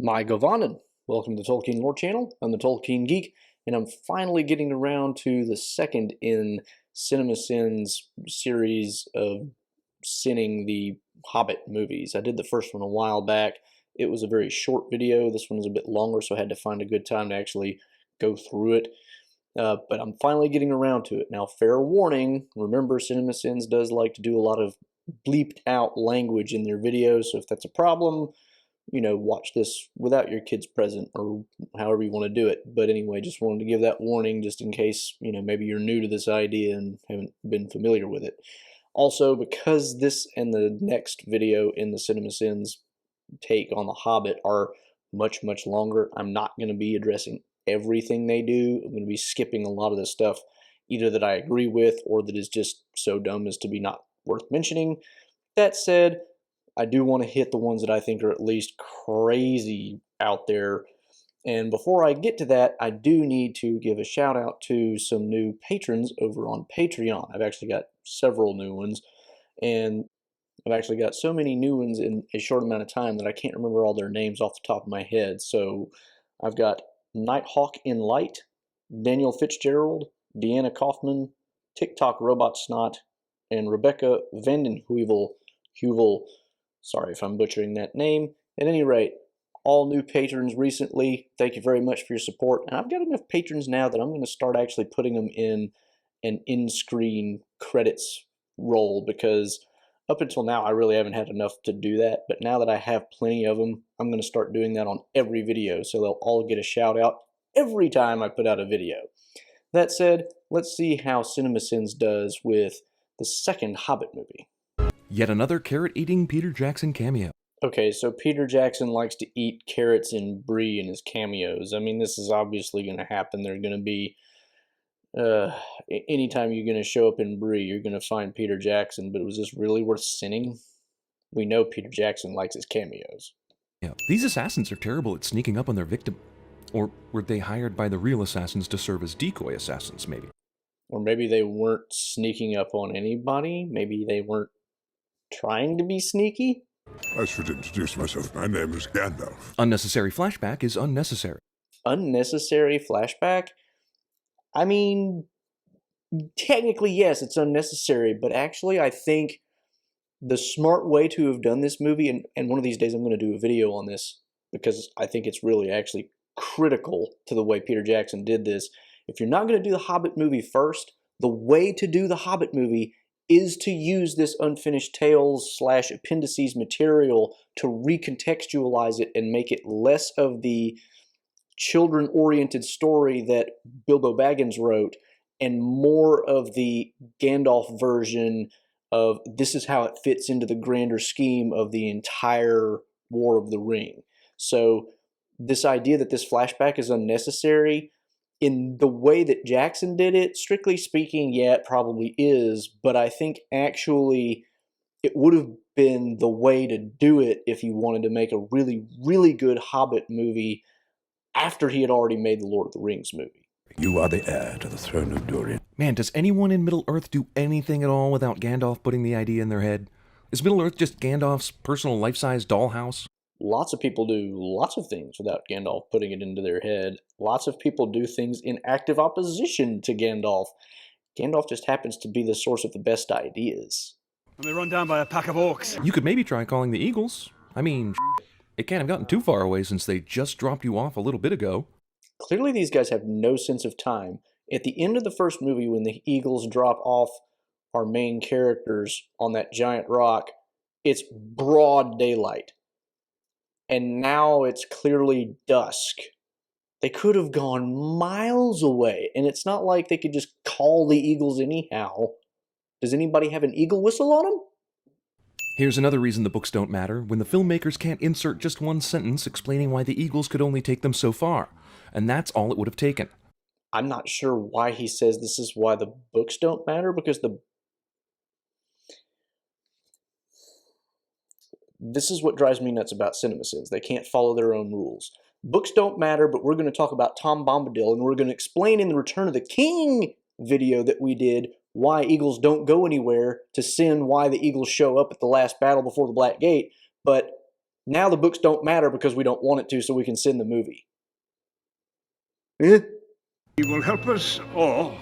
My Govanen. Welcome to the Tolkien Lore Channel. I'm the Tolkien Geek, and I'm finally getting around to the second in CinemaSins series of sinning the Hobbit movies. I did the first one a while back. It was a very short video. This one was a bit longer, so I had to find a good time to actually go through it. But I'm finally getting around to it. Now, fair warning, remember CinemaSins does like to do a lot of bleeped out language in their videos, so if that's a problem, you know, watch this without your kids present or however you want to do it. But anyway, just wanted to give that warning just in case, you know, maybe you're new to this idea and haven't been familiar with it. Also, because this and the next video in the CinemaSins take on The Hobbit are much, much longer, I'm not going to be addressing everything they do. I'm going to be skipping a lot of the stuff either that I agree with or that is just so dumb as to be not worth mentioning. That said, I do want to hit the ones that I think are at least crazy out there. And before I get to that, I do need to give a shout out to some new patrons over on Patreon. I've actually got several new ones, and I've actually got so many new ones in a short amount of time that I can't remember all their names off the top of my head. So I've got Nighthawk in Light, Daniel Fitzgerald, Deanna Kaufman, TikTok Robot Snot, and Rebecca Vandenheuvel. Sorry if I'm butchering that name. At any rate, all new patrons recently, thank you very much for your support. And I've got enough patrons now that I'm going to start actually putting them in an in-screen credits role, because up until now I really haven't had enough to do that. But now that I have plenty of them, I'm going to start doing that on every video, so they'll all get a shout out every time I put out a video. That said, let's see how CinemaSins does with the second Hobbit movie. Yet another carrot-eating Peter Jackson cameo. Okay, so Peter Jackson likes to eat carrots and brie in his cameos. I mean, this is obviously going to happen. They're going to be, anytime you're going to show up in brie, you're going to find Peter Jackson. But was this really worth sinning? We know Peter Jackson likes his cameos. Yeah, these assassins are terrible at sneaking up on their victim. Or were they hired by the real assassins to serve as decoy assassins, maybe? Or maybe they weren't sneaking up on anybody. Maybe they weren't trying to be sneaky? I should introduce myself. My name is Gandalf. Unnecessary flashback is unnecessary. Unnecessary flashback? I mean, technically, yes, it's unnecessary, but actually, I think the smart way to have done this movie, and one of these days I'm going to do a video on this, because I think it's really actually critical to the way Peter Jackson did this. If you're not going to do the Hobbit movie first, the way to do the Hobbit movie is to use this unfinished tales / appendices material to recontextualize it and make it less of the children-oriented story that Bilbo Baggins wrote and more of the Gandalf version of this is how it fits into the grander scheme of the entire War of the Ring. So this idea that this flashback is unnecessary, in the way that Jackson did it, strictly speaking, yeah, it probably is, but I think actually it would have been the way to do it if you wanted to make a really, really good Hobbit movie after he had already made the Lord of the Rings movie. You are the heir to the throne of Durin. Man, does anyone in Middle-earth do anything at all without Gandalf putting the idea in their head? Is Middle-earth just Gandalf's personal life-size dollhouse? Lots of people do lots of things without Gandalf putting it into their head. Lots of people do things in active opposition to Gandalf. Gandalf just happens to be the source of the best ideas. And they run down by a pack of orcs. You could maybe try calling the Eagles. I mean, it can't have gotten too far away since they just dropped you off a little bit ago. Clearly these guys have no sense of time. At the end of the first movie, when the Eagles drop off our main characters on that giant rock, it's broad daylight. And now it's clearly dusk. They could have gone miles away, and it's not like they could just call the Eagles anyhow. Does anybody have an eagle whistle on them? Here's another reason the books don't matter, when the filmmakers can't insert just one sentence explaining why the Eagles could only take them so far. And that's all it would have taken. I'm not sure why he says this is why the books don't matter, because this is what drives me nuts about CinemaSins. They can't follow their own rules. Books don't matter, but we're going to talk about Tom Bombadil, and we're going to explain in the Return of the King video that we did why eagles don't go anywhere, to sin why the eagles show up at the last battle before the Black Gate. But Now the books don't matter because we don't want it to, so we can send the movie. Eh? He will help us, or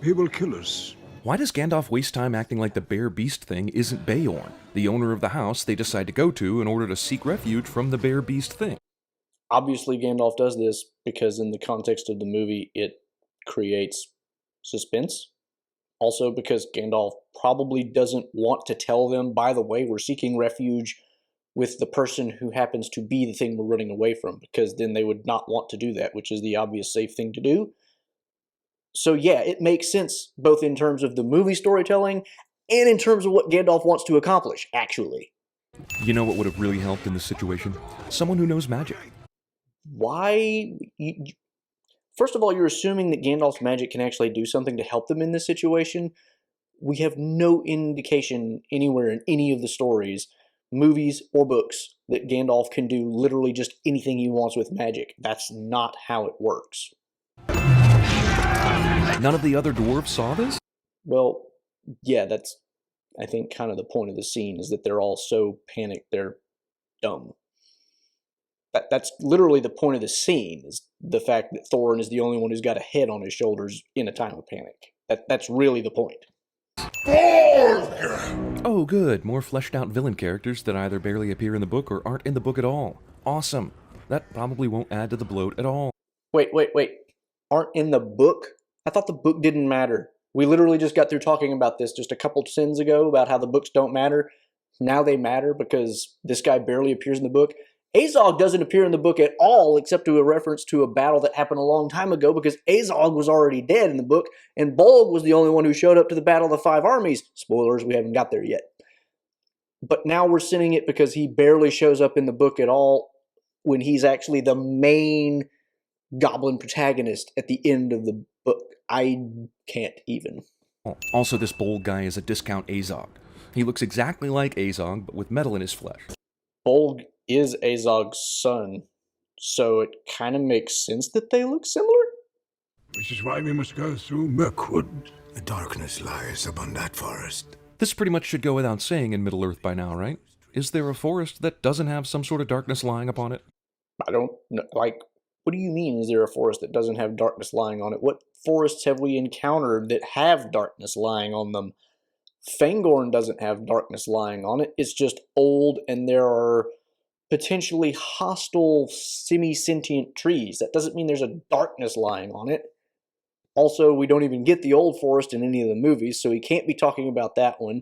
he will kill us. Why does Gandalf waste time acting like the bear beast thing isn't Beorn, the owner of the house they decide to go to in order to seek refuge from the bear beast thing? Obviously, Gandalf does this because in the context of the movie, it creates suspense. Also because Gandalf probably doesn't want to tell them, by the way, we're seeking refuge with the person who happens to be the thing we're running away from, because then they would not want to do that, which is the obvious safe thing to do. So yeah, it makes sense both in terms of the movie storytelling and in terms of what Gandalf wants to accomplish, actually. You know what would have really helped in this situation? Someone who knows magic. Why? First of all, you're assuming that Gandalf's magic can actually do something to help them in this situation. We have no indication anywhere in any of the stories, movies or books, that Gandalf can do literally just anything he wants with magic. That's not how it works. None of the other dwarves saw this? Well, yeah, that's, I think, kind of the point of the scene, is that they're all so panicked they're dumb. That's literally the point of the scene, is the fact that Thorin is the only one who's got a head on his shoulders in a time of panic. That's really the point. Oh good, more fleshed out villain characters that either barely appear in the book or aren't in the book at all. Awesome. That probably won't add to the bloat at all. Wait. Aren't in the book? I thought the book didn't matter. We literally just got through talking about this just a couple sins ago, about how the books don't matter. Now they matter because this guy barely appears in the book. Azog doesn't appear in the book at all, except to a reference to a battle that happened a long time ago, because Azog was already dead in the book, and Bolg was the only one who showed up to the Battle of the Five Armies. Spoilers, we haven't got there yet. But now we're sinning it because he barely shows up in the book at all, when he's actually the main goblin protagonist at the end of the book. I can't even. Also, this bold guy is a discount Azog. He looks exactly like Azog, but with metal in his flesh. Bolg is Azog's son, so it kind of makes sense that they look similar. Which is why we must go through Mirkwood. The darkness lies upon that forest. This pretty much should go without saying in Middle-earth by now, right? Is there a forest that doesn't have some sort of darkness lying upon it? I don't know, like, what do you mean, is there a forest that doesn't have darkness lying on it? What forests have we encountered that have darkness lying on them? Fangorn doesn't have darkness lying on it. It's just old, and there are potentially hostile, semi-sentient trees. That doesn't mean there's a darkness lying on it. Also, we don't even get the old forest in any of the movies, so he can't be talking about that one.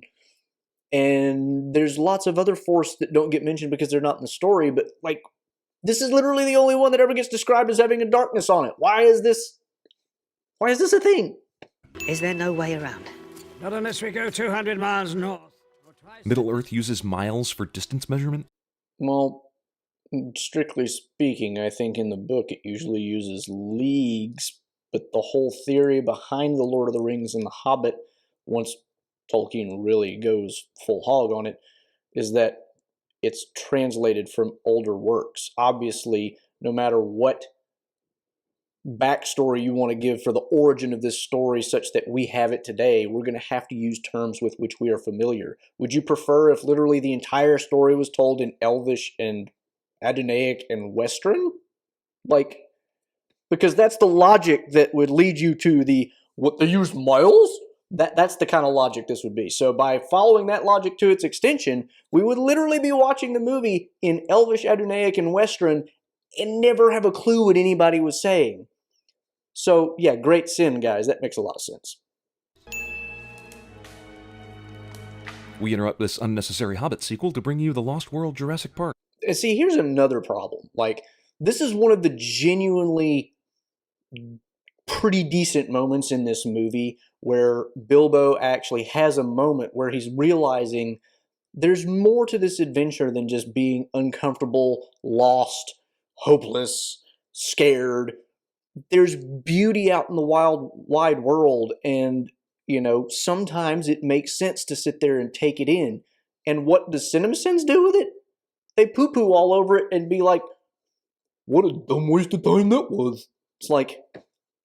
And there's lots of other forests that don't get mentioned because they're not in the story, but, like, this is literally the only one that ever gets described as having a darkness on it. Why is this a thing? Is there no way around? Not unless we go 200 miles north. Middle-earth uses miles for distance measurement? Well, strictly speaking, I think in the book it usually uses leagues, but the whole theory behind The Lord of the Rings and The Hobbit, once Tolkien really goes full hog on it, is that it's translated from older works. Obviously, no matter what backstory you want to give for the origin of this story such that we have it today, we're going to have to use terms with which we are familiar. Would you prefer if literally the entire story was told in Elvish and Adunaic and Western? Like, because that's the logic that would lead you to the, what, they use miles? That's the kind of logic this would be. So by following that logic to its extension, we would literally be watching the movie in Elvish, Adunaic, and Western and never have a clue what anybody was saying. So yeah, great sin, guys. That makes a lot of sense. We interrupt this unnecessary Hobbit sequel to bring you The Lost World Jurassic Park. And see, here's another problem. Like, this is one of the genuinely pretty decent moments in this movie where Bilbo actually has a moment where he's realizing there's more to this adventure than just being uncomfortable, lost, hopeless, scared. There's beauty out in the wide world, and, you know, sometimes it makes sense to sit there and take it in. And what does CinemaSins do with it? They poo-poo all over it and be like, what a dumb waste of time that was. It's like,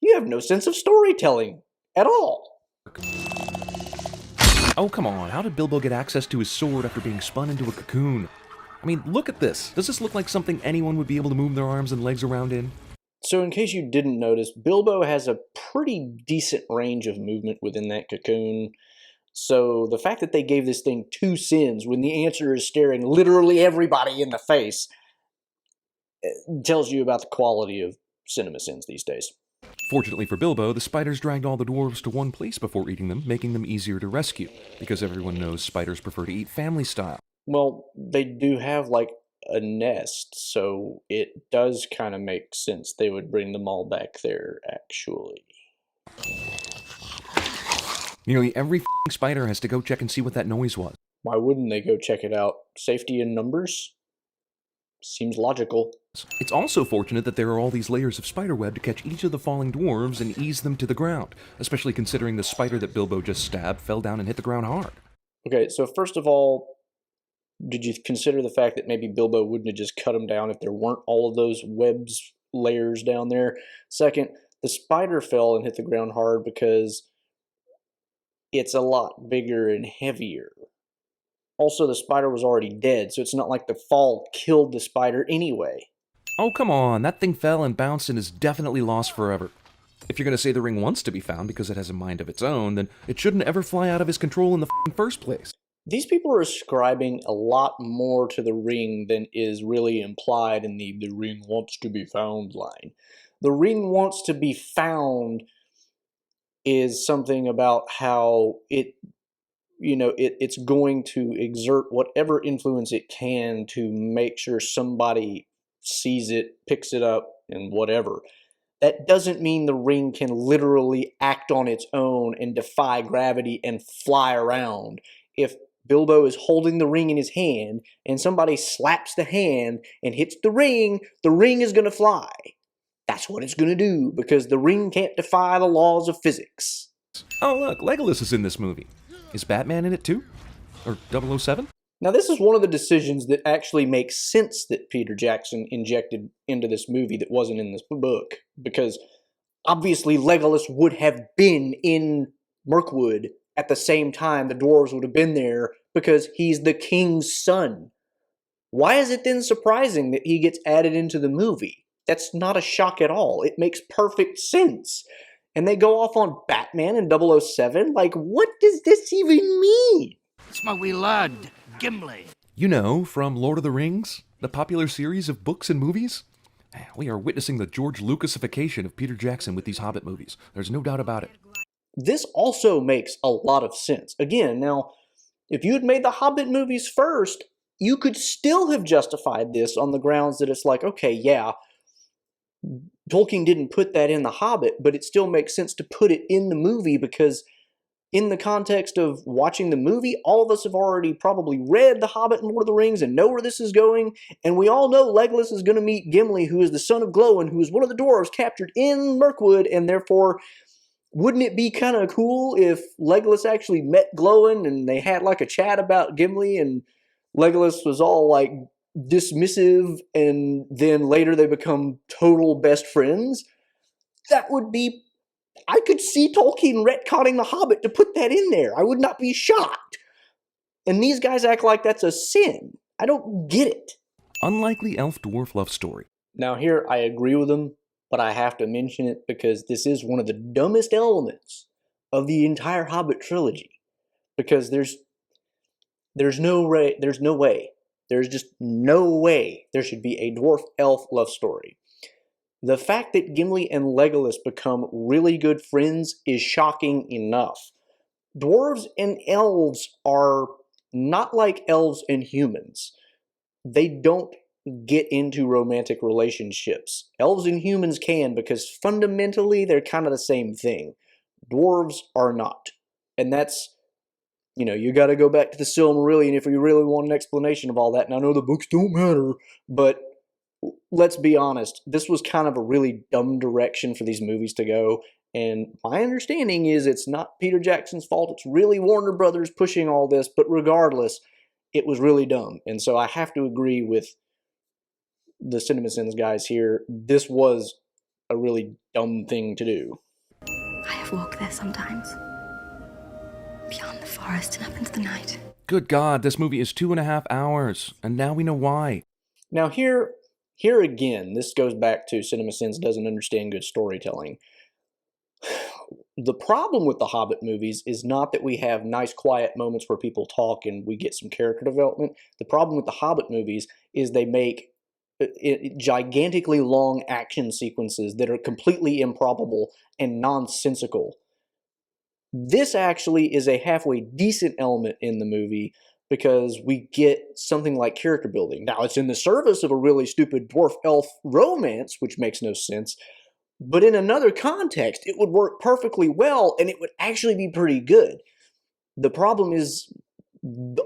you have no sense of storytelling at all. Oh, come on. How did Bilbo get access to his sword after being spun into a cocoon? I mean, look at this. Does this look like something anyone would be able to move their arms and legs around in? So in case you didn't notice, Bilbo has a pretty decent range of movement within that cocoon. So the fact that they gave this thing 2 sins when the answer is staring literally everybody in the face tells you about the quality of CinemaSins these days. Fortunately for Bilbo, the spiders dragged all the dwarves to one place before eating them, making them easier to rescue, because everyone knows spiders prefer to eat family style. Well, they do have, like, a nest, so it does kind of make sense they would bring them all back there, actually. Nearly every f***ing spider has to go check and see what that noise was. Why wouldn't they go check it out? Safety in numbers? Seems logical. It's also fortunate that there are all these layers of spiderweb to catch each of the falling dwarves and ease them to the ground, especially considering the spider that Bilbo just stabbed fell down and hit the ground hard. Okay, so first of all, did you consider the fact that maybe Bilbo wouldn't have just cut them down if there weren't all of those webs layers down there? Second, the spider fell and hit the ground hard because it's a lot bigger and heavier. Also, the spider was already dead, so it's not like the fall killed the spider anyway. Oh, come on, that thing fell and bounced and is definitely lost forever. If you're going to say the ring wants to be found because it has a mind of its own, then it shouldn't ever fly out of his control in the first place. These people are ascribing a lot more to the ring than is really implied in the ring wants to be found line. The ring wants to be found is something about how it's going to exert whatever influence it can to make sure somebody sees it, picks it up, and whatever. That doesn't mean the ring can literally act on its own and defy gravity and fly around. If Bilbo is holding the ring in his hand and somebody slaps the hand and hits the ring is going to fly. That's what it's going to do because the ring can't defy the laws of physics. Oh look, Legolas is in this movie. Is Batman in it too? Or 007? Now this is one of the decisions that actually makes sense that Peter Jackson injected into this movie that wasn't in this book. Because obviously Legolas would have been in Mirkwood at the same time the dwarves would have been there because he's the king's son. Why is it then surprising that he gets added into the movie? That's not a shock at all. It makes perfect sense. And they go off on Batman and 007? Like, what does this even mean? It's my wee lad, Gimli. You know, from Lord of the Rings, the popular series of books and movies? We are witnessing the George Lucasification of Peter Jackson with these Hobbit movies. There's no doubt about it. This also makes a lot of sense. Again, now, if you had made the Hobbit movies first, you could still have justified this on the grounds that it's like, okay, yeah, Tolkien didn't put that in The Hobbit, but it still makes sense to put it in the movie because in the context of watching the movie, all of us have already probably read The Hobbit and Lord of the Rings and know where this is going, and we all know Legolas is going to meet Gimli, who is the son of Glóin, who is one of the dwarves captured in Mirkwood, and therefore, wouldn't it be kind of cool if Legolas actually met Glóin and they had like a chat about Gimli and Legolas was all like dismissive and then later they become total best friends? That would be... I could see Tolkien retconning The Hobbit to put that in there. I would not be shocked. And these guys act like that's a sin. I don't get it. Unlikely elf-dwarf love story. Now here, I agree with them, but I have to mention it because this is one of the dumbest elements of the entire Hobbit trilogy. Because there's no way, there's just no way there should be a dwarf-elf love story. The fact that Gimli and Legolas become really good friends is shocking enough. Dwarves and elves are not like elves and humans. They don't get into romantic relationships. Elves and humans can because fundamentally they're kind of the same thing. Dwarves are not. And that's, you got to go back to the Silmarillion if we really want an explanation of all that. And I know the books don't matter, but let's be honest, this was kind of a really dumb direction for these movies to go, and my understanding is it's not Peter Jackson's fault, it's really Warner Brothers pushing all this, but regardless, it was really dumb, and so I have to agree with the CinemaSins guys here. This was a really dumb thing to do. I have walked there sometimes, beyond the forest and up into the night. Good God, this movie is 2.5 hours, and now we know why. Now here again, this goes back to CinemaSins doesn't understand good storytelling. The problem with the Hobbit movies is not that we have nice quiet moments where people talk and we get some character development. The problem with the Hobbit movies is they make gigantically long action sequences that are completely improbable and nonsensical. This actually is a halfway decent element in the movie because we get something like character building. Now, it's in the service of a really stupid dwarf-elf romance, which makes no sense, but in another context, it would work perfectly well, and it would actually be pretty good. The problem is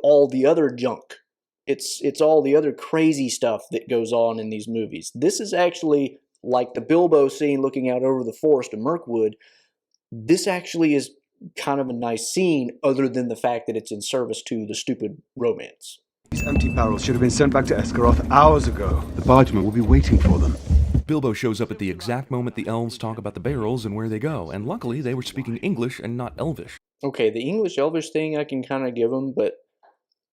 all the other junk. It's all the other crazy stuff that goes on in these movies. This is actually like the Bilbo scene looking out over the forest of Mirkwood. This actually is kind of a nice scene, other than the fact that it's in service to the stupid romance. These empty barrels should have been sent back to Esgaroth hours ago. The bargemen will be waiting for them. Bilbo shows up at the exact moment the elves talk about the barrels and where they go, and luckily they were speaking English and not Elvish. Okay, the English-Elvish thing I can kind of give them, but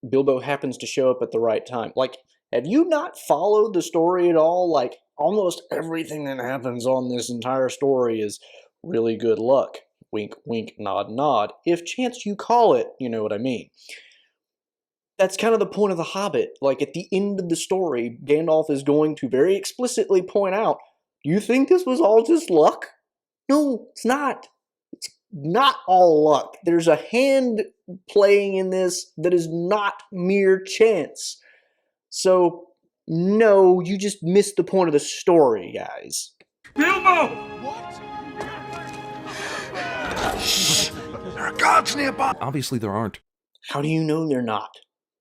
Bilbo happens to show up at the right time. Like, have you not followed the story at all? Like, almost everything that happens on this entire story is really good luck. Wink, wink, nod, nod. If chance you call it, you know what I mean. That's kind of the point of The Hobbit. Like, at the end of the story, Gandalf is going to very explicitly point out, you think this was all just luck? No, it's not. It's not all luck. There's a hand playing in this that is not mere chance. So, no, you just missed the point of the story, guys. Bilbo! What? Shh! There are guards nearby! Obviously there aren't. How do you know they're not?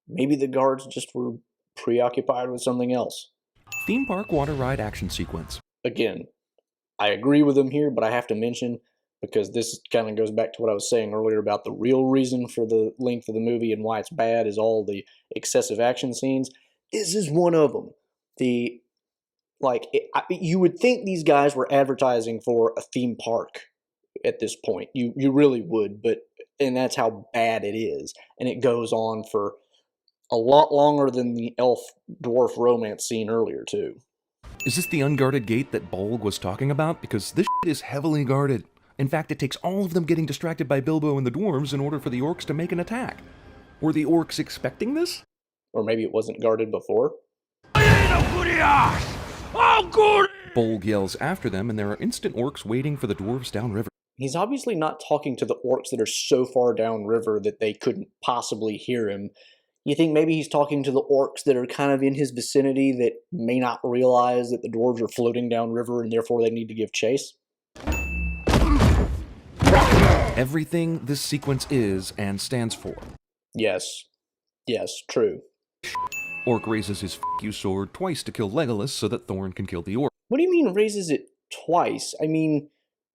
Maybe the guards just were preoccupied with something else. Theme park water ride action sequence. Again, I agree with them here, but I have to mention, because this kind of goes back to what I was saying earlier about the real reason for the length of the movie and why it's bad is all the excessive action scenes. This is one of them. You would think these guys were advertising for a theme park at this point. You really would, and that's how bad it is. And it goes on for a lot longer than the elf-dwarf romance scene earlier, too. Is this the unguarded gate that Bolg was talking about? Because this shit is heavily guarded. In fact, it takes all of them getting distracted by Bilbo and the dwarves in order for the orcs to make an attack. Were the orcs expecting this? Or maybe it wasn't guarded before. Bolg yells after them, and there are instant orcs waiting for the dwarves downriver. He's obviously not talking to the orcs that are so far downriver that they couldn't possibly hear him. You think maybe he's talking to the orcs that are kind of in his vicinity that may not realize that the dwarves are floating downriver and therefore they need to give chase? Everything this sequence is and stands for. Yes. Yes, true. Orc raises his f*** sword twice to kill Legolas so that Thorin can kill the orc. What do you mean raises it twice? I mean,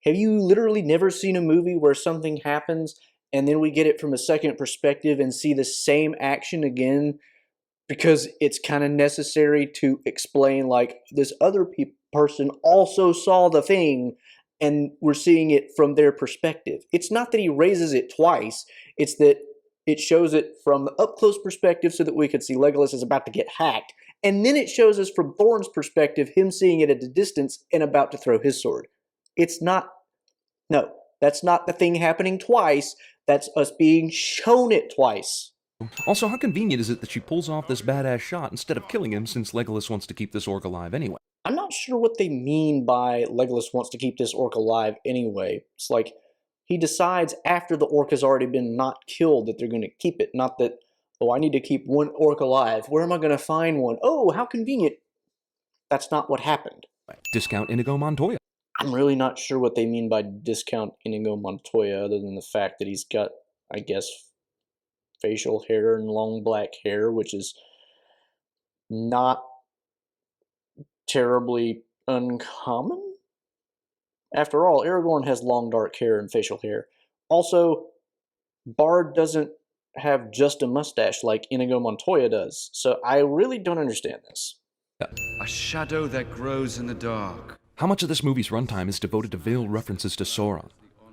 have you literally never seen a movie where something happens and then we get it from a second perspective and see the same action again because it's kind of necessary to explain, like, this other person also saw the thing and we're seeing it from their perspective. It's not that he raises it twice, it's that it shows it from the up-close perspective so that we could see Legolas is about to get hacked, and then it shows us from Thorin's perspective, him seeing it at a distance and about to throw his sword. It's not... No, that's not the thing happening twice. That's us being shown it twice. Also, how convenient is it that she pulls off this badass shot instead of killing him, since Legolas wants to keep this orc alive anyway? I'm not sure what they mean by Legolas wants to keep this orc alive anyway. It's like, he decides after the orc has already been not killed that they're going to keep it. Not that, oh, I need to keep one orc alive. Where am I going to find one? Oh, how convenient. That's not what happened. Discount Inigo Montoya. I'm really not sure what they mean by discount Inigo Montoya, other than the fact that he's got, I guess, facial hair and long black hair, which is not terribly uncommon. After all, Aragorn has long dark hair and facial hair. Also, Bard doesn't have just a mustache like Inigo Montoya does, so I really don't understand this. A shadow that grows in the dark. How much of this movie's runtime is devoted to veiled references to Sauron?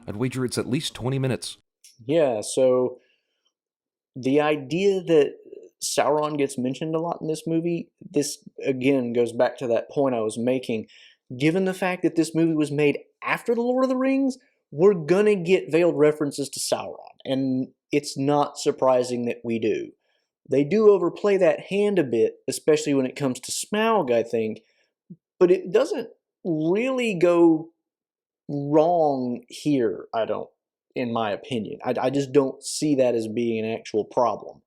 I'd wager it's at least 20 minutes. Yeah, so the idea that Sauron gets mentioned a lot in this movie, this again goes back to that point I was making. Given the fact that this movie was made after The Lord of the Rings, we're gonna get veiled references to Sauron, and it's not surprising that we do. They do overplay that hand a bit, especially when it comes to Smaug, I think, but it doesn't really go wrong here, in my opinion. I just don't see that as being an actual problem.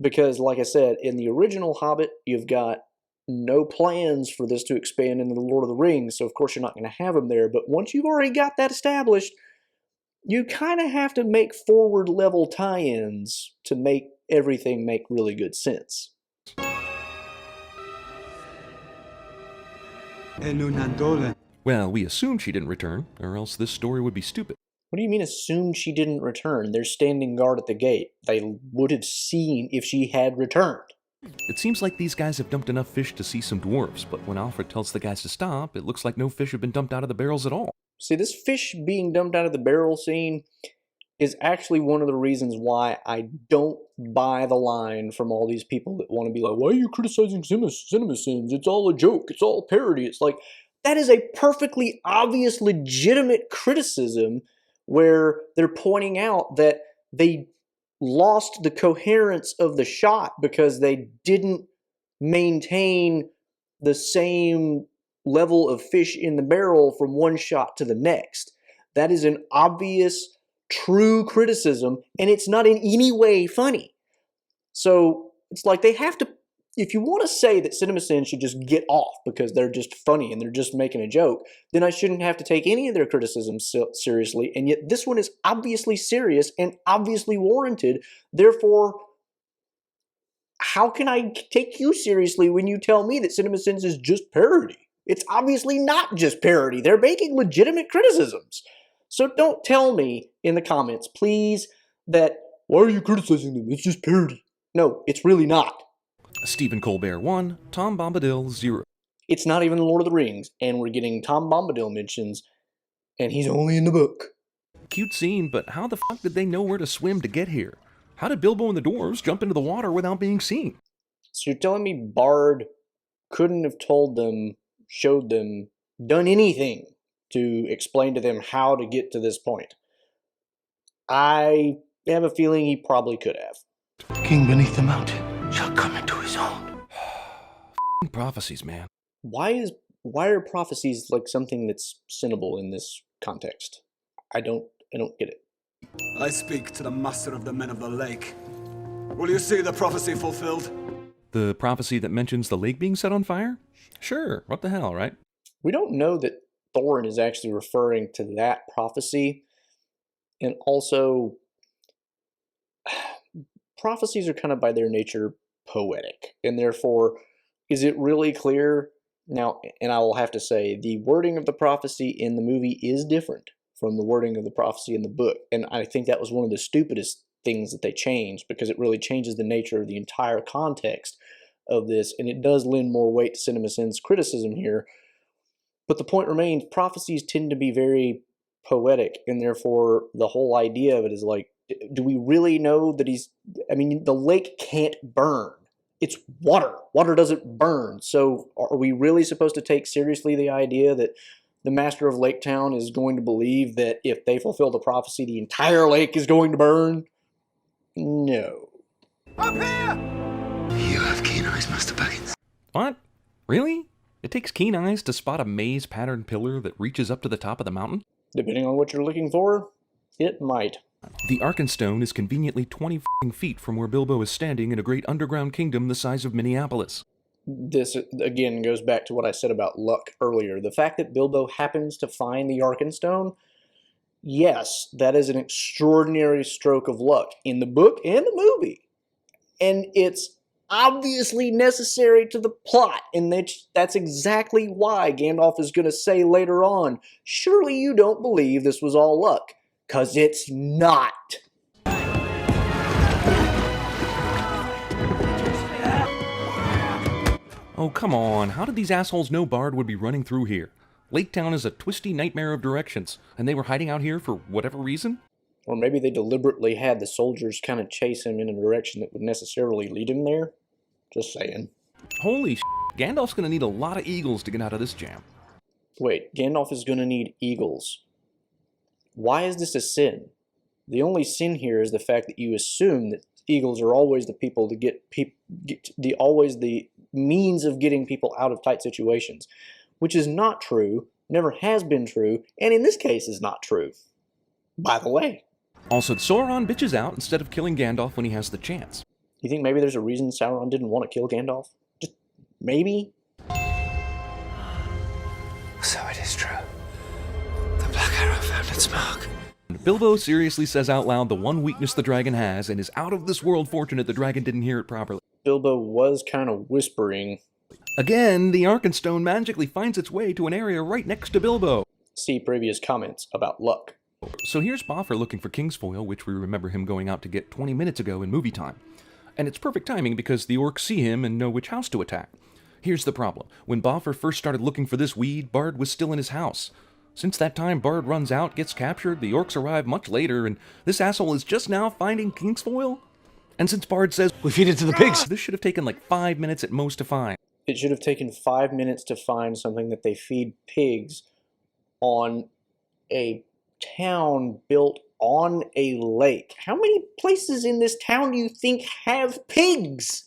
Because, like I said, in the original Hobbit, you've got no plans for this to expand into the Lord of the Rings, so of course you're not going to have them there. But once you've already got that established, you kind of have to make forward-level tie-ins to make everything make really good sense. Well, we assumed she didn't return, or else this story would be stupid. What do you mean assumed she didn't return? They're standing guard at the gate. They would have seen if she had returned. It seems like these guys have dumped enough fish to see some dwarves, but when Alfred tells the guys to stop, it looks like no fish have been dumped out of the barrels at all. See, this fish being dumped out of the barrel scene is actually one of the reasons why I don't buy the line from all these people that want to be like, why are you criticizing CinemaSins? It's all a joke. It's all parody. It's like, that is a perfectly obvious, legitimate criticism where they're pointing out that they lost the coherence of the shot because they didn't maintain the same level of fish in the barrel from one shot to the next. That is an obvious, true criticism, and it's not in any way funny. So it's like they have to, if you want to say that CinemaSins should just get off because they're just funny and they're just making a joke, then I shouldn't have to take any of their criticisms seriously. And yet this one is obviously serious and obviously warranted. Therefore, how can I take you seriously when you tell me that CinemaSins is just parody? It's obviously not just parody. They're making legitimate criticisms. So don't tell me in the comments, please, that, why are you criticizing them? It's just parody. No, it's really not. Stephen Colbert 1, Tom Bombadil 0. It's not even The Lord of the Rings, and we're getting Tom Bombadil mentions, and he's only in the book. Cute scene, but how the fuck did they know where to swim to get here? How did Bilbo and the dwarves jump into the water without being seen? So you're telling me Bard couldn't have told them, showed them, done anything to explain to them how to get to this point? I have a feeling he probably could have. King beneath the mountain shall come into his own. Prophecies, man. Why are prophecies like something that's sinnable in this context? I don't get it. I speak to the master of the men of the lake. Will you see the prophecy fulfilled? The prophecy that mentions the lake being set on fire? Sure, what the hell, right? We don't know that Thorin is actually referring to that prophecy. And also, prophecies are kind of by their nature poetic. And therefore, is it really clear? Now, and I will have to say, the wording of the prophecy in the movie is different from the wording of the prophecy in the book. And I think that was one of the stupidest things that they changed, because it really changes the nature of the entire context of this, and it does lend more weight to CinemaSins' criticism here. But the point remains, prophecies tend to be very poetic, and therefore the whole idea of it is like, do we really know that the lake can't burn. It's water. Water doesn't burn. So are we really supposed to take seriously the idea that the master of Lake Town is going to believe that if they fulfill the prophecy, the entire lake is going to burn? No. Up here! You have keen eyes, Master Baggins. What? Really? It takes keen eyes to spot a maze-patterned pillar that reaches up to the top of the mountain? Depending on what you're looking for, it might. The Arkenstone is conveniently 20 feet from where Bilbo is standing in a great underground kingdom the size of Minneapolis. This, again, goes back to what I said about luck earlier. The fact that Bilbo happens to find the Arkenstone, yes, that is an extraordinary stroke of luck in the book and the movie. And it's obviously necessary to the plot, and that's exactly why Gandalf is going to say later on, surely you don't believe this was all luck, 'cause it's not. Oh, come on. How did these assholes know Bard would be running through here? Lake Town is a twisty nightmare of directions, and they were hiding out here for whatever reason? Or maybe they deliberately had the soldiers kind of chase him in a direction that would necessarily lead him there. Just saying. Holy sh**, Gandalf's gonna need a lot of eagles to get out of this jam. Wait, Gandalf is going to need eagles. Why is this a sin? The only sin here is the fact that you assume that eagles are always the people to always the means of getting people out of tight situations, which is not true, never has been true, and in this case is not true. By the way. Also, Sauron bitches out instead of killing Gandalf when he has the chance. You think maybe there's a reason Sauron didn't want to kill Gandalf? Just maybe? So it is true. The Black Arrow found its mark. Bilbo seriously says out loud the one weakness the dragon has, and is out of this world fortunate the dragon didn't hear it properly. Bilbo was kind of whispering. Again, the Arkenstone magically finds its way to an area right next to Bilbo. See previous comments about luck. So here's Boffer looking for Kingsfoil, which we remember him going out to get 20 minutes ago in movie time. And it's perfect timing because the orcs see him and know which house to attack. Here's the problem. When Boffer first started looking for this weed, Bard was still in his house. Since that time, Bard runs out, gets captured, the orcs arrive much later, and this asshole is just now finding Kingsfoil? And since Bard says, We feed it to the pigs! This should have taken like 5 minutes at most to find. It should have taken 5 minutes to find something that they feed pigs on a town built on a lake. How many places in this town do you think have pigs?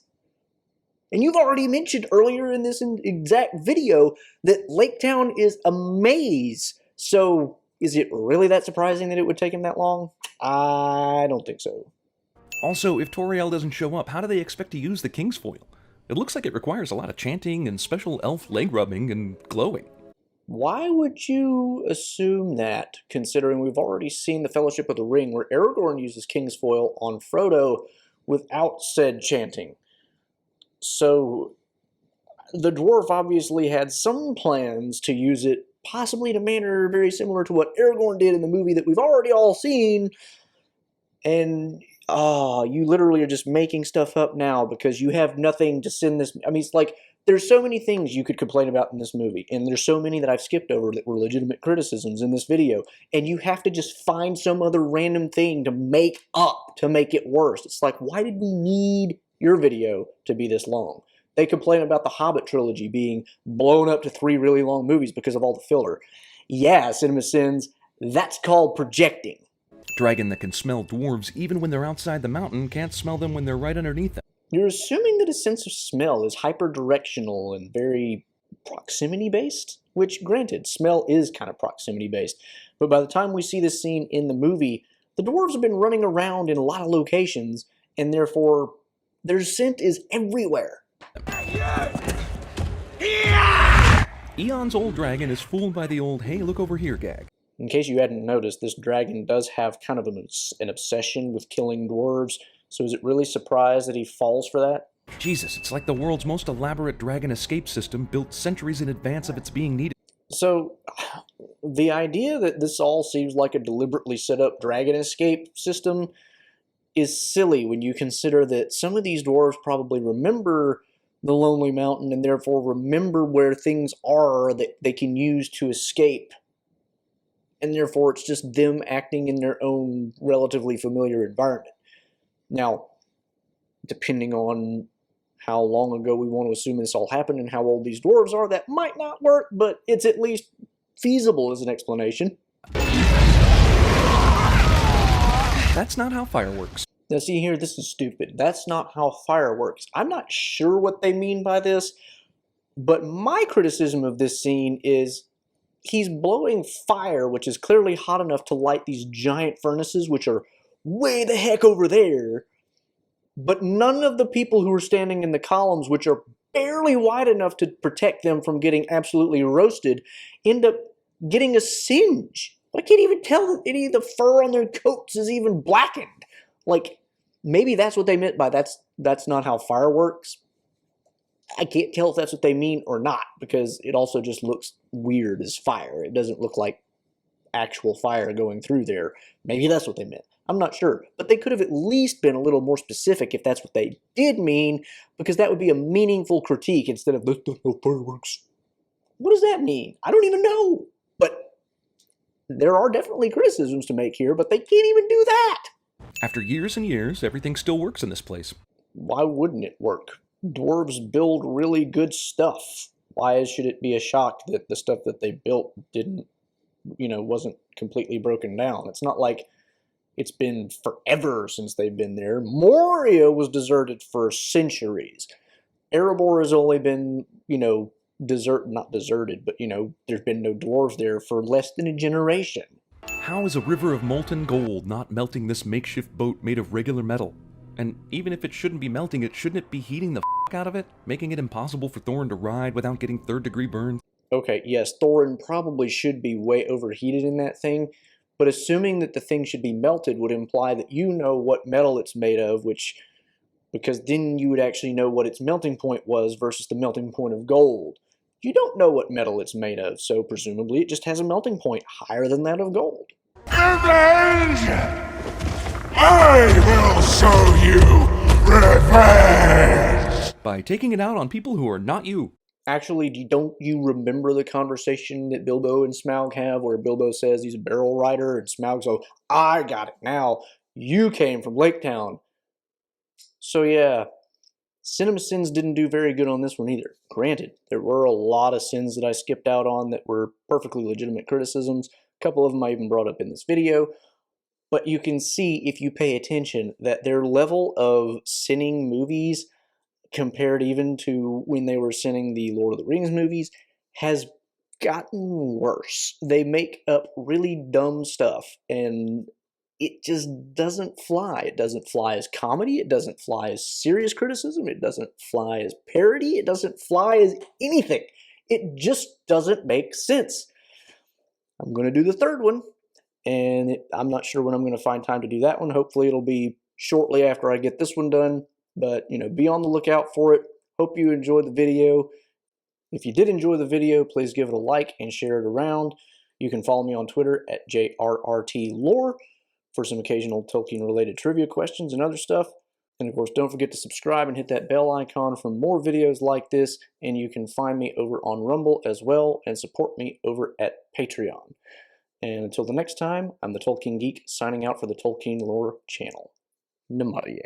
And you've already mentioned earlier in this exact video that Lake Town is a maze. So is it really that surprising that it would take him that long? I don't think so. Also, if Toriel doesn't show up, how do they expect to use the Kingsfoil? It looks like it requires a lot of chanting and special elf leg rubbing and glowing. Why would you assume that, considering we've already seen the Fellowship of the Ring, where Aragorn uses Kingsfoil on Frodo without said chanting? So, the dwarf obviously had some plans to use it, possibly in a manner very similar to what Aragorn did in the movie that we've already all seen, and you literally are just making stuff up now because you have nothing to send this. I mean, it's like, there's so many things you could complain about in this movie, and there's so many that I've skipped over that were legitimate criticisms in this video, and you have to just find some other random thing to make up to make it worse. It's like, why did we need your video to be this long? They complain about the Hobbit trilogy being blown up to 3 really long movies because of all the filler. Yeah, CinemaSins, that's called projecting. Dragon that can smell dwarves even when they're outside the mountain can't smell them when they're right underneath them. You're assuming that a sense of smell is hyper-directional and very proximity-based, which, granted, smell is kind of proximity-based. But by the time we see this scene in the movie, the dwarves have been running around in a lot of locations, and therefore their scent is everywhere. Eon's old dragon is fooled by the old "hey, look over here" gag. In case you hadn't noticed, this dragon does have kind of an obsession with killing dwarves, so is it really surprised that he falls for that? Jesus, it's like the world's most elaborate dragon escape system built centuries in advance of its being needed. So, the idea that this all seems like a deliberately set up dragon escape system is silly when you consider that some of these dwarves probably remember the Lonely Mountain and therefore remember where things are that they can use to escape. And therefore it's just them acting in their own relatively familiar environment. Now, depending on how long ago we want to assume this all happened and how old these dwarves are, that might not work, but it's at least feasible as an explanation. That's not how fire works. Now see here, this is stupid. That's not how fire works. I'm not sure what they mean by this, but my criticism of this scene is he's blowing fire, which is clearly hot enough to light these giant furnaces, which are way the heck over there, but none of the people who are standing in the columns, which are barely wide enough to protect them from getting absolutely roasted, end up getting a singe. I can't even tell that any of the fur on their coats is even blackened. Like, maybe that's what they meant by that's not how fire works. I can't tell if that's what they mean or not, because it also just looks weird as fire. It doesn't look like actual fire going through there. Maybe that's what they meant. I'm not sure. But they could have at least been a little more specific if that's what they did mean, because that would be a meaningful critique instead of, that's not how fire works. What does that mean? I don't even know. But there are definitely criticisms to make here, but they can't even do that. After years and years, everything still works in this place. Why wouldn't it work? Dwarves build really good stuff. Why should it be a shock that the stuff that they built didn't, wasn't completely broken down? It's not like it's been forever since they've been there. Moria was deserted for centuries. Erebor has only been, not deserted, but, there's been no dwarves there for less than a generation. How is a river of molten gold not melting this makeshift boat made of regular metal? And even if it shouldn't be melting it, shouldn't it be heating the f*** out of it? Making it impossible for Thorin to ride without getting third-degree burns? Okay, yes, Thorin probably should be way overheated in that thing, but assuming that the thing should be melted would imply that you know what metal it's made of, because then you would actually know what its melting point was versus the melting point of gold. You don't know what metal it's made of, so presumably it just has a melting point higher than that of gold. Revenge! I will show you revenge! By taking it out on people who are not you. Actually, don't you remember the conversation that Bilbo and Smaug have where Bilbo says he's a barrel rider and Smaug goes, I got it now, you came from Lake Town. So yeah, CinemaSins didn't do very good on this one either. Granted, there were a lot of sins that I skipped out on that were perfectly legitimate criticisms. A couple of them I even brought up in this video. But you can see, if you pay attention, that their level of sinning movies, compared even to when they were sinning the Lord of the Rings movies, has gotten worse. They make up really dumb stuff, and it just doesn't fly. It doesn't fly as comedy, it doesn't fly as serious criticism, it doesn't fly as parody, it doesn't fly as anything. It just doesn't make sense. I'm going to do the third one, and I'm not sure when I'm going to find time to do that one. Hopefully it'll be shortly after I get this one done, but be on the lookout for it. Hope you enjoyed the video. If you did enjoy the video, please give it a like and share it around. You can follow me on Twitter at JRRTLore for some occasional Tolkien-related trivia questions and other stuff. And of course, don't forget to subscribe and hit that bell icon for more videos like this. And you can find me over on Rumble as well and support me over at Patreon. And until the next time, I'm the Tolkien Geek signing out for the Tolkien Lore channel. Namaste.